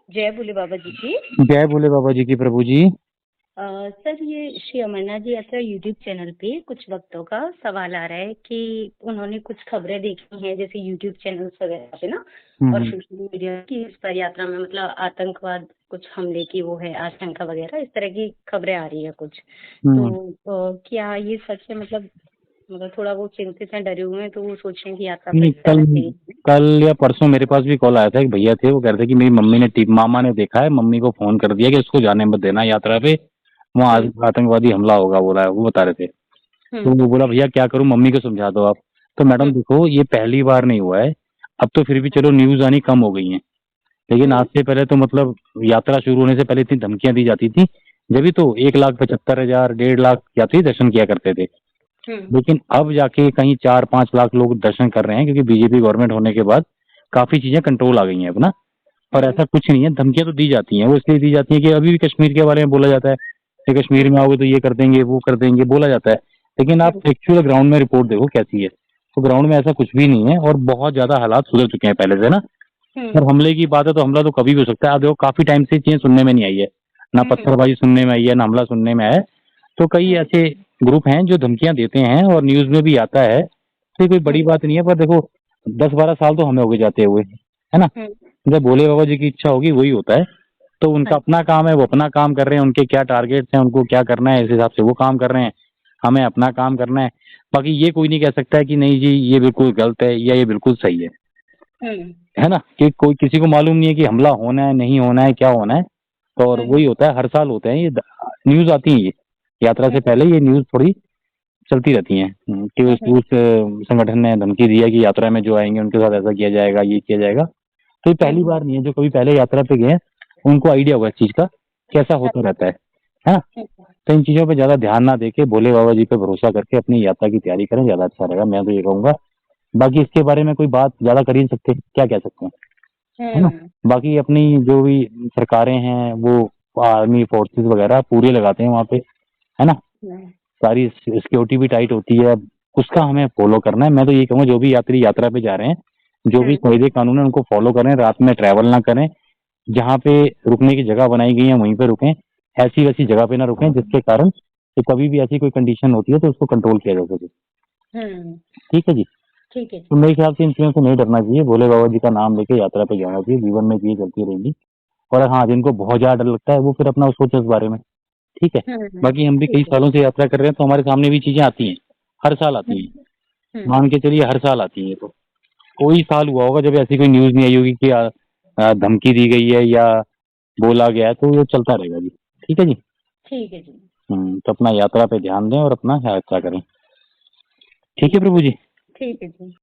जय भोले बाबा जी की। जय भोले बाबा जी की प्रभु जी। सर, ये श्री अमरनाथ जी यात्रा यूट्यूब चैनल पे कुछ वक्तों का सवाल आ रहा है कि उन्होंने कुछ खबरें देखी हैं, जैसे यूट्यूब चैनल्स वगैरह पे ना, और हम्म। सोशल मीडिया की इस पर यात्रा में मतलब आतंकवाद कुछ हमले की वो है आशंका वगैरह, इस तरह की खबरें आ रही है कुछ। तो हम्म। क्या ये सच है? मतलब थोड़ा वो चिंतित हैं, डरे हुए हैं, तो वो सोच रहे हैं कि यात्रा पर नहीं, कल जाना चाहिए। कल या परसों मेरे पास भी कॉल आया था। एक भैया थे, वो कह रहे थे कि मेरी मम्मी ने मामा ने देखा है, मम्मी को फोन कर दिया कि उसको जाने मत देना यात्रा पे, वहाँ हम्म। आतंकवादी हमला होगा बोला है, वो बता रहे थे। तो हम्म। वो बोला भैया क्या करूं, मम्मी को समझा दो आप। तो मैडम हम्म। देखो, ये पहली बार नहीं हुआ है। अब तो फिर भी चलो न्यूज आनी कम हो गई है, लेकिन आज हम्म। से पहले तो मतलब यात्रा शुरू होने से पहले इतनी धमकियां दी जाती थी। जब भी तो 1,75,000 1.5 लाख यात्री दर्शन किया करते थे। हम्म। लेकिन अब जाके कहीं 4-5 लाख लोग दर्शन कर रहे हैं, क्योंकि बीजेपी गवर्नमेंट होने के बाद काफी चीजें कंट्रोल आ गई हैं अपना। और हम्म। ऐसा कुछ नहीं है, धमकियां तो दी जाती हैं, वो इसलिए दी जाती है कि अभी भी कश्मीर के बारे में बोला जाता है कि कश्मीर में आओगे तो ये कर देंगे वो कर देंगे बोला जाता है। लेकिन आप हम्म। एक्चुअल ग्राउंड में रिपोर्ट देखो कैसी है, तो ग्राउंड में ऐसा कुछ भी नहीं है, और बहुत ज्यादा हालात सुधर चुके हैं पहले से ना। हम्म। और हमले की बात है तो हमला तो कभी भी हो सकता है। आप देखो काफी टाइम से चीजें सुनने में नहीं आई है, ना हम्म। पत्थरबाजी सुनने में आई है, ना हमला सुनने में आया है। तो कई हम्म। ऐसे ग्रुप हैं जो धमकियां देते हैं और न्यूज में भी आता है, तो ये कोई बड़ी हम्म। बात नहीं है। पर देखो, 10-12 साल तो हमें हो गए जाते हुए, है ना। हम्म। जब भोले बाबा जी की इच्छा होगी वही होता है। तो उनका हाँ। अपना काम है, वो अपना काम कर रहे हैं, उनके क्या टारगेट्स हैं, उनको क्या करना है, इस हिसाब से वो काम कर रहे हैं। हमें अपना काम करना है। बाकी ये कोई नहीं कह सकता है कि नहीं जी ये बिल्कुल गलत है या ये बिल्कुल सही हम्म। है ना। कि कोई किसी को मालूम नहीं है कि हमला होना है नहीं होना है क्या होना है। तो और हम्म। वही होता है, हर साल होते हैं ये न्यूज आती है ये यात्रा से हम्म। पहले ये न्यूज थोड़ी चलती रहती हैं, कि हम्म। उस संगठन ने धमकी दी है कि यात्रा में जो आएंगे उनके साथ ऐसा किया जाएगा ये किया जाएगा। तो ये पहली हम्म। बार नहीं है, जो कभी पहले यात्रा पे गए हैं उनको आइडिया होगा इस चीज का कैसा होता रहता है ना। तो इन चीजों पे ज्यादा ध्यान ना देके भोले बाबा जी पे भरोसा करके अपनी यात्रा की तैयारी करें, ज्यादा अच्छा रहेगा, मैं तो ये कहूंगा। बाकी इसके बारे में कोई बात ज्यादा कर ही नहीं सकते, क्या कह सकते हैं, है ना। हम्म। बाकी अपनी जो भी सरकारें हैं वो आर्मी फोर्सेस वगैरह पूरे लगाते हैं वहाँ पे, है ना। हम्म। सारी सिक्योरिटी भी टाइट होती है। उसका हमें फॉलो करना है। मैं तो ये कहूँगा जो भी यात्री यात्रा पे जा रहे हैं, जो भी हम्म। कायदे कानून है उनको फॉलो करें, रात में ट्रैवल ना करें। जहाँ पे रुकने की जगह बनाई गई है वहीं पे रुकें, ऐसी वैसी जगह पे ना रुकें जिसके कारण कि कभी भी ऐसी कोई कंडीशन होती है तो उसको कंट्रोल किया जा सके। हम्म। ठीक है जी। ठीक है तो जी। मेरे ख्याल से इन चीज़ों से नहीं डरना चाहिए, भोले बाबा जी का नाम लेके यात्रा पे जाना चाहिए, जीवन में ये चलती रहेंगी। और हाँ, जिनको बहुत ज़्यादा डर लगता है वो फिर अपना सोचे इस बारे में। ठीक है। बाकी हम भी ठीक कई है। सालों से यात्रा कर रहे हैं तो हमारे सामने भी चीज़ें आती हैं, हर साल आती हैं। हम्म। हम्म। मान के चलिए हर साल आती हैं। तो कोई साल हुआ होगा जब ऐसी कोई न्यूज़ नहीं आई होगी कि धमकी दी गई है या बोला गया है, तो ये चलता रहेगा जी। ठीक है जी। ठीक है जी। तो अपना यात्रा पे ध्यान दें और अपना यात्रा करें। ठीक है ठीक। प्रभु जी। ठीक है जी।